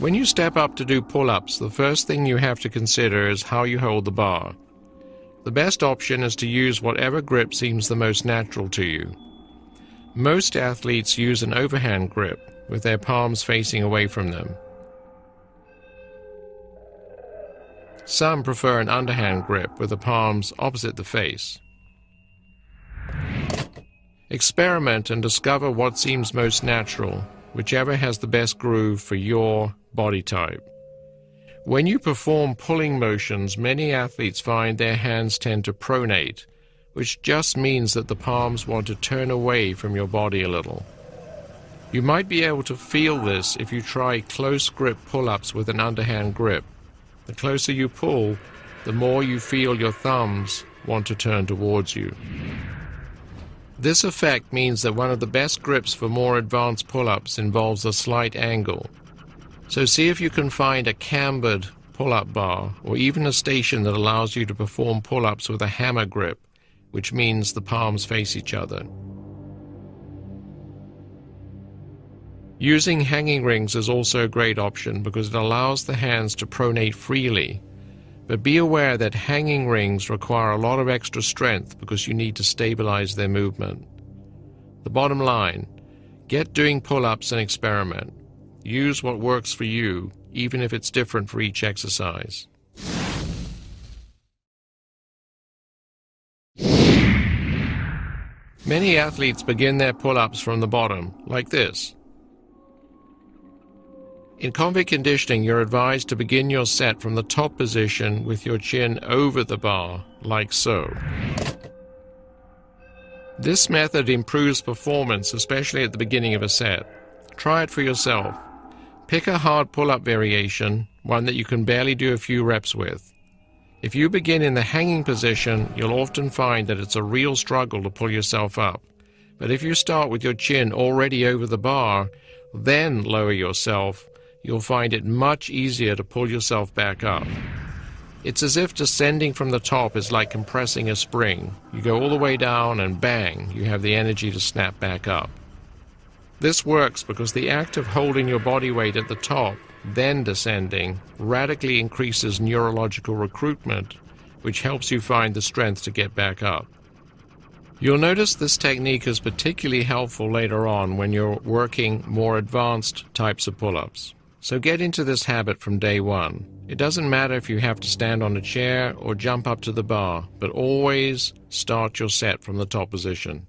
When you step up to do pull-ups, the first thing you have to consider is how you hold the bar. The best option is to use whatever grip seems the most natural to you. Most athletes use an overhand grip, with their palms facing away from them. Some prefer an underhand grip with the palms opposite the face. Experiment and discover what seems most natural, whichever has the best groove for your body type. When you perform pulling motions, many athletes find their hands tend to pronate, which just means that the palms want to turn away from your body a little. You might be able to feel this if you try close grip pull-ups with an underhand grip. The closer you pull, the more you feel your thumbs want to turn towards you. This effect means that one of the best grips for more advanced pull-ups involves a slight angle. So see if you can find a cambered pull-up bar, or even a station that allows you to perform pull-ups with a hammer grip, which means the palms face each other. Using hanging rings is also a great option because it allows the hands to pronate freely. But be aware that hanging rings require a lot of extra strength because you need to stabilize their movement. The bottom line, get doing pull-ups and experiment. Use what works for you, even if it's different for each exercise. Many athletes begin their pull-ups from the bottom, like this. In convict conditioning, you're advised to begin your set from the top position with your chin over the bar, like so. This method improves performance, especially at the beginning of a set. Try it for yourself. Pick a hard pull-up variation, one that you can barely do a few reps with. If you begin in the hanging position, you'll often find that it's a real struggle to pull yourself up. But if you start with your chin already over the bar, then lower yourself, you'll find it much easier to pull yourself back up. It's as if descending from the top is like compressing a spring. You go all the way down and bang, you have the energy to snap back up. This works because the act of holding your body weight at the top, then descending, radically increases neurological recruitment, which helps you find the strength to get back up. You'll notice this technique is particularly helpful later on when you're working more advanced types of pull-ups. So get into this habit from day one. It doesn't matter if you have to stand on a chair or jump up to the bar, but always start your set from the top position.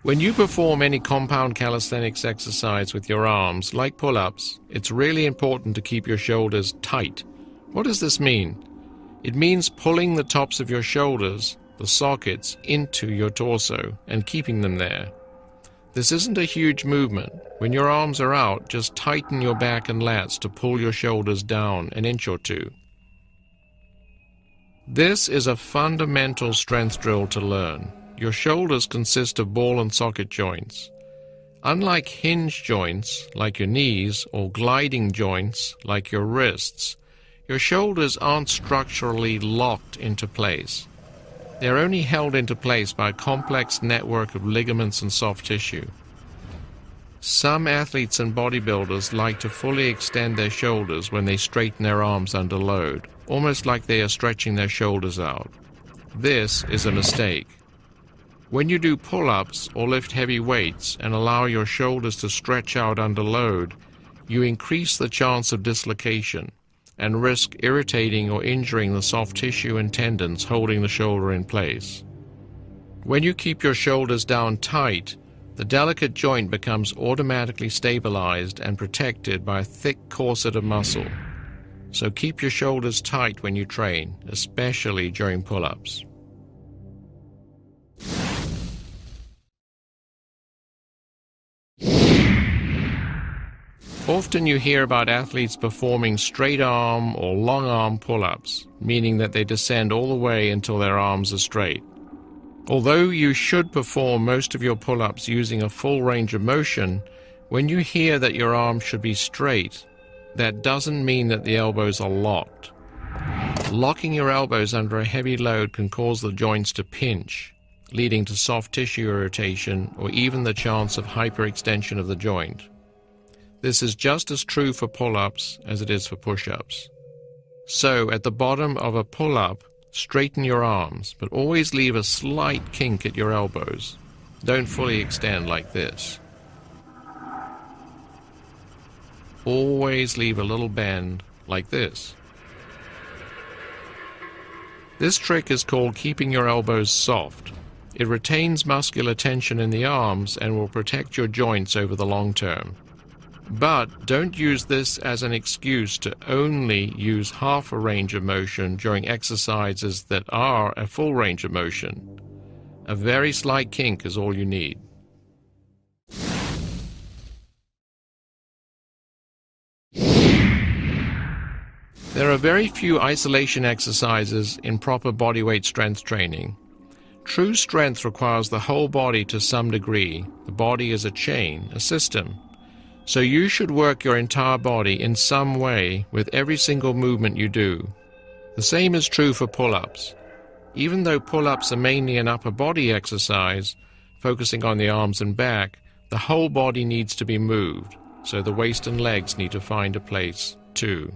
When you perform any compound calisthenics exercise with your arms, like pull-ups, it's really important to keep your shoulders tight. What does this mean? It means pulling the tops of your shoulders, the sockets, into your torso and keeping them there. This isn't a huge movement. When your arms are out, just tighten your back and lats to pull your shoulders down an inch or two. This is a fundamental strength drill to learn. Your shoulders consist of ball and socket joints. Unlike hinge joints, like your knees, or gliding joints, like your wrists, your shoulders aren't structurally locked into place. They're only held into place by a complex network of ligaments and soft tissue. Some athletes and bodybuilders like to fully extend their shoulders when they straighten their arms under load, almost like they are stretching their shoulders out. This is a mistake. When you do pull-ups or lift heavy weights and allow your shoulders to stretch out under load, you increase the chance of dislocation and risk irritating or injuring the soft tissue and tendons holding the shoulder in place. When you keep your shoulders down tight, the delicate joint becomes automatically stabilized and protected by a thick corset of muscle. So keep your shoulders tight when you train, especially during pull-ups. Often you hear about athletes performing straight arm or long arm pull-ups, meaning that they descend all the way until their arms are straight. Although you should perform most of your pull-ups using a full range of motion, when you hear that your arms should be straight, that doesn't mean that the elbows are locked. Locking your elbows under a heavy load can cause the joints to pinch. leading to soft tissue irritation or even the chance of hyperextension of the joint. This is just as true for pull-ups as it is for push-ups. So, at the bottom of a pull-up, straighten your arms, but always leave a slight kink at your elbows. Don't fully extend like this. Always leave a little bend like this. This trick is called keeping your elbows soft. It retains muscular tension in the arms and will protect your joints over the long term. But don't use this as an excuse to only use half a range of motion during exercises that are a full range of motion. A very slight kink is all you need. There are very few isolation exercises in proper bodyweight strength training. True strength requires the whole body to some degree. The body is a chain, a system. So you should work your entire body in some way with every single movement you do. The same is true for pull-ups. Even though pull-ups are mainly an upper body exercise, focusing on the arms and back, the whole body needs to be moved, so the waist and legs need to find a place too.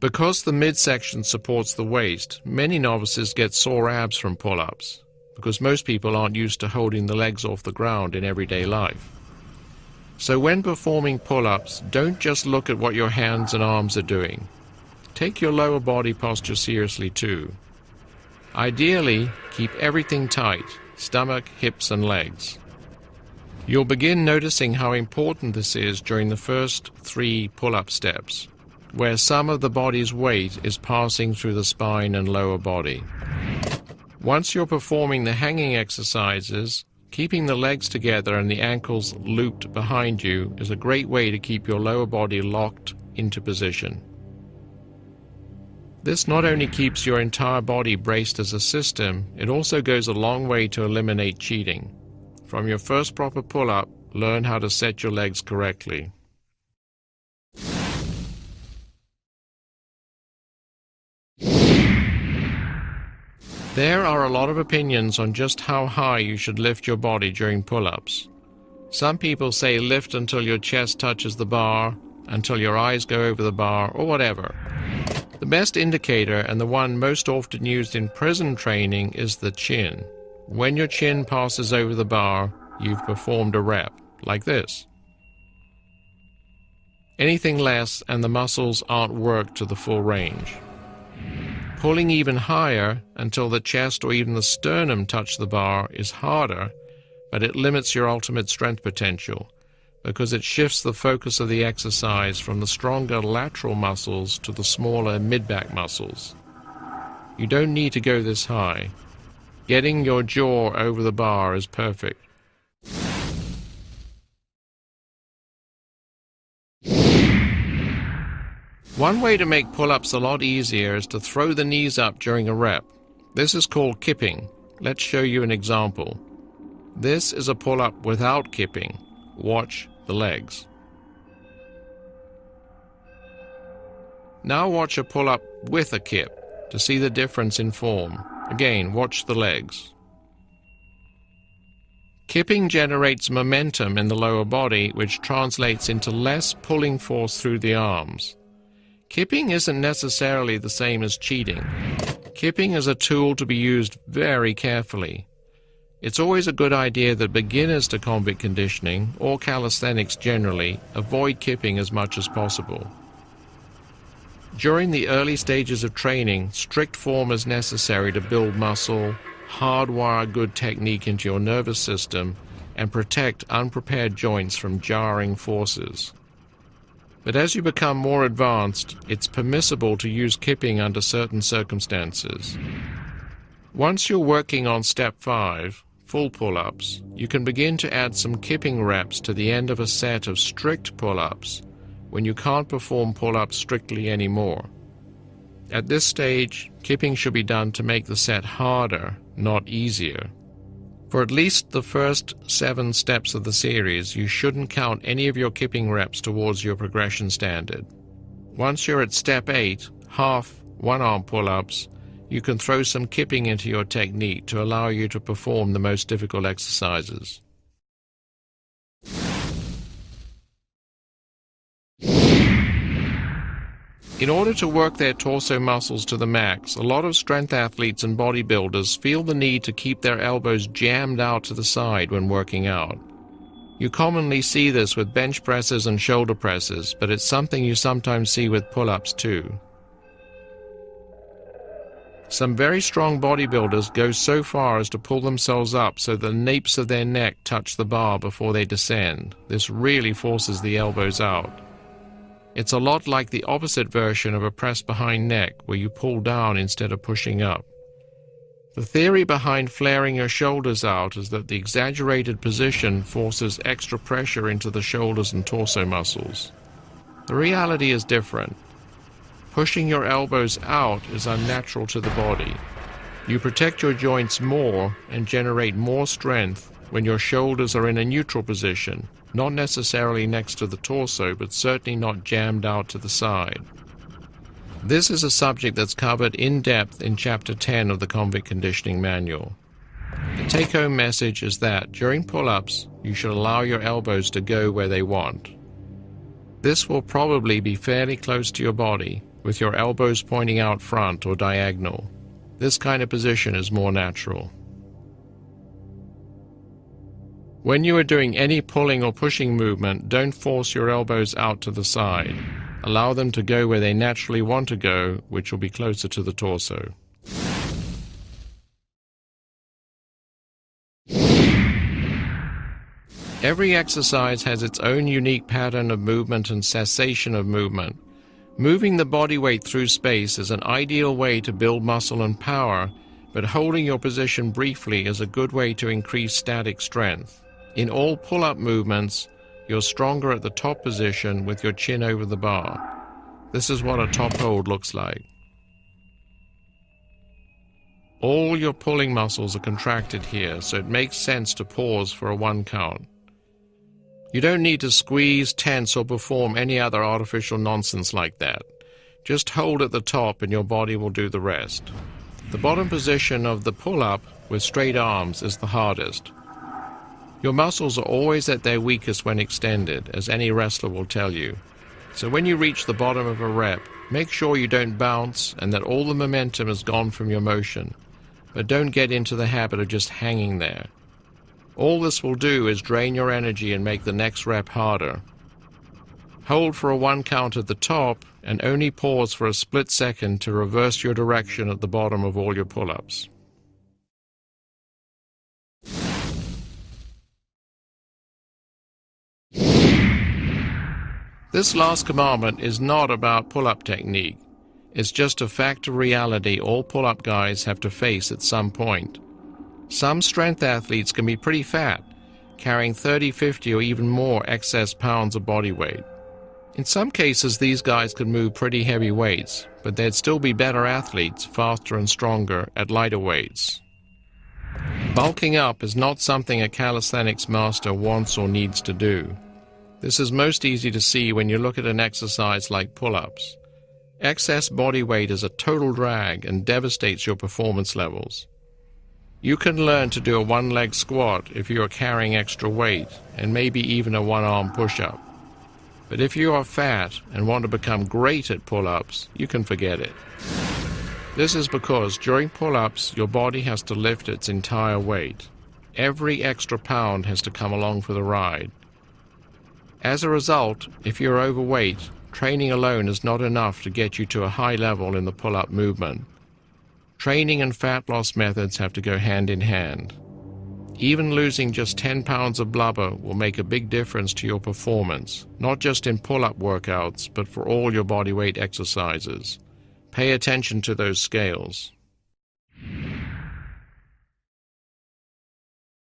Because the midsection supports the waist, many novices get sore abs from pull-ups, because most people aren't used to holding the legs off the ground in everyday life. So when performing pull-ups, don't just look at what your hands and arms are doing. Take your lower body posture seriously too. Ideally, keep everything tight, stomach, hips and legs. You'll begin noticing how important this is during the first 3 pull-up steps, where some of the body's weight is passing through the spine and lower body. Once you're performing the hanging exercises, keeping the legs together and the ankles looped behind you is a great way to keep your lower body locked into position. This not only keeps your entire body braced as a system, it also goes a long way to eliminate cheating. From your first proper pull-up, learn how to set your legs correctly. There are a lot of opinions on just how high you should lift your body during pull-ups. Some people say lift until your chest touches the bar, until your eyes go over the bar, or whatever. The best indicator, and the one most often used in prison training, is the chin. When your chin passes over the bar, you've performed a rep, like this. Anything less and the muscles aren't worked to the full range. Pulling even higher until the chest or even the sternum touch the bar is harder, but it limits your ultimate strength potential because it shifts the focus of the exercise from the stronger lateral muscles to the smaller mid-back muscles. You don't need to go this high. Getting your jaw over the bar is perfect. One way to make pull-ups a lot easier is to throw the knees up during a rep. This is called kipping. Let's show you an example. This is a pull-up without kipping. Watch the legs. Now watch a pull-up with a kip to see the difference in form. Again, watch the legs. Kipping generates momentum in the lower body, which translates into less pulling force through the arms. Kipping isn't necessarily the same as cheating. Kipping is a tool to be used very carefully. It's always a good idea that beginners to combat conditioning, or calisthenics generally, avoid kipping as much as possible. During the early stages of training, strict form is necessary to build muscle, hardwire good technique into your nervous system, and protect unprepared joints from jarring forces. But as you become more advanced, it's permissible to use kipping under certain circumstances. Once you're working on step 5, full pull-ups, you can begin to add some kipping reps to the end of a set of strict pull-ups when you can't perform pull-ups strictly anymore. At this stage, kipping should be done to make the set harder, not easier. For at least the first 7 steps of the series, you shouldn't count any of your kipping reps towards your progression standard. Once you're at step 8, half one-arm pull-ups, you can throw some kipping into your technique to allow you to perform the most difficult exercises. In order to work their torso muscles to the max, a lot of strength athletes and bodybuilders feel the need to keep their elbows jammed out to the side when working out. You commonly see this with bench presses and shoulder presses, but it's something you sometimes see with pull-ups too. Some very strong bodybuilders go so far as to pull themselves up so the napes of their neck touch the bar before they descend. This really forces the elbows out. It's a lot like the opposite version of a press behind neck, where you pull down instead of pushing up. The theory behind flaring your shoulders out is that the exaggerated position forces extra pressure into the shoulders and torso muscles. The reality is different. Pushing your elbows out is unnatural to the body. You protect your joints more and generate more strength when your shoulders are in a neutral position, not necessarily next to the torso, but certainly not jammed out to the side. This is a subject that's covered in depth in Chapter 10 of the Convict Conditioning Manual. The take-home message is that during pull-ups, you should allow your elbows to go where they want. This will probably be fairly close to your body, with your elbows pointing out front or diagonal. This kind of position is more natural. When you are doing any pulling or pushing movement, don't force your elbows out to the side. Allow them to go where they naturally want to go, which will be closer to the torso. Every exercise has its own unique pattern of movement and cessation of movement. Moving the body weight through space is an ideal way to build muscle and power, but holding your position briefly is a good way to increase static strength. In all pull-up movements, you're stronger at the top position with your chin over the bar. This is what a top hold looks like. All your pulling muscles are contracted here, so it makes sense to pause for a 1 count. You don't need to squeeze, tense, or perform any other artificial nonsense like that. Just hold at the top and your body will do the rest. The bottom position of the pull-up with straight arms is the hardest. Your muscles are always at their weakest when extended, as any wrestler will tell you. So when you reach the bottom of a rep, make sure you don't bounce and that all the momentum is gone from your motion. But don't get into the habit of just hanging there. All this will do is drain your energy and make the next rep harder. Hold for a 1 count at the top and only pause for a split second to reverse your direction at the bottom of all your pull-ups. This last commandment is not about pull-up technique. It's just a fact of reality all pull-up guys have to face at some point. Some strength athletes can be pretty fat, carrying 30, 50, or even more excess pounds of body weight. In some cases, these guys could move pretty heavy weights, but they'd still be better athletes, faster and stronger at lighter weights. Bulking up is not something a calisthenics master wants or needs to do. This is most easy to see when you look at an exercise like pull-ups. Excess body weight is a total drag and devastates your performance levels. You can learn to do a 1-leg squat if you are carrying extra weight, and maybe even a 1-arm push-up. But if you are fat and want to become great at pull-ups, you can forget it. This is because during pull-ups, your body has to lift its entire weight. Every extra pound has to come along for the ride. As a result, if you're overweight, training alone is not enough to get you to a high level in the pull-up movement. Training and fat loss methods have to go hand in hand. Even losing just 10 pounds of blubber will make a big difference to your performance, not just in pull-up workouts, but for all your bodyweight exercises. Pay attention to those scales.